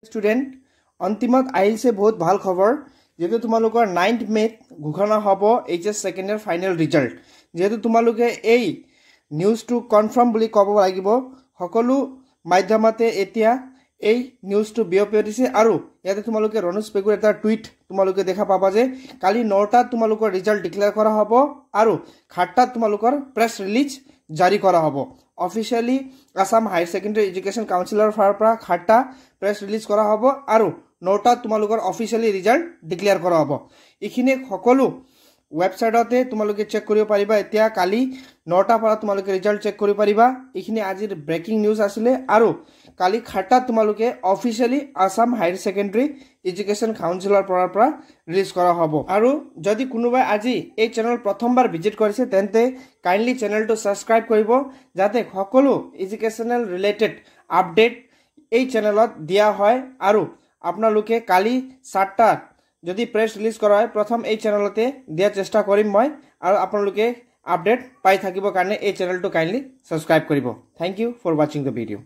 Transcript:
student অন্তিমত আহিছে বহুত ভাল খবৰ যেহেতু তোমালোকৰ 9th মে ঘোষণা হ'ব এইচএস সেকেন্ড ইয়াৰ ফাইনাল ৰিজাল্ট যেহেতু তোমালোকে এই নিউজটো কনফাৰ্ম বুলি ক'ব লাগিব সকলো মাধ্যমতে এতিয়া এই নিউজটো বিয়পি দিছে আৰু ইয়াতে তোমালোকে ৰনোজ পেগুৰ এটা টুইট তোমালোকে দেখা পাবা যে কালি 9টাত তোমালোকৰ ৰিজাল্ট ডিক্লেয়াৰ কৰা হ'ব আৰু 8টাত তোমালোকৰ প্ৰেছ ৰিলিজ জাৰি কৰা হ'ব অফিচিয়ালি আসাম হায়াৰ সেকেন্ডাৰী এডুকেশ্যন কাউন্সিলৰ ফালৰ পৰা 8টা প্ৰেছ ৰিলিজ কৰা হ'ব আৰু 9টাত তোমালোকৰ অফিচিয়ালি ৰিজাল্ট ডিক্লেয়াৰ কৰা হ'ব ইখিনি সকলো ওয়েবসাইটতে তোমালোকে চেক কৰিব পাৰিবা এতিয়া কালি 9টা পৰা তোমালোকে ৰিজাল্ট চেক কৰিব পাৰিবা ইখিনি আজিৰ ব্ৰেকিং নিউজ আছিল আৰু কালি 8টাত তোমালোকে অফিচিয়ালি আসাম হায়াৰ সেকেন্ডাৰী এডুকেশ্যন কাউন্সিলৰ পৰা ৰিলিজ কৰা হ'ব আৰু যদি কোনোবাই আজি এই চেনেল প্ৰথমবাৰ ভিজিট কৰিছে তেন্তে কাইন্ডলি চেনেলটো সাবস্ক্ৰাইব কৰিব যাতে সকলো এডুকেশ্যনাল ৰিলেটেড আপডেট এই চেনেলত দিয়া হয় আৰু আপোনালোকে কালি 7টা যদি প্ৰেছ ৰিলিজ কৰা হয় প্ৰথম এই চেনেলতে দিয়া চেষ্টা কৰিম মই আৰু আপোনালোকে আপডেট পাই থাকিব কাৰণে এই চেনেলটো কাইন্ডলি সাবস্ক্ৰাইব কৰিব thank you for watching the video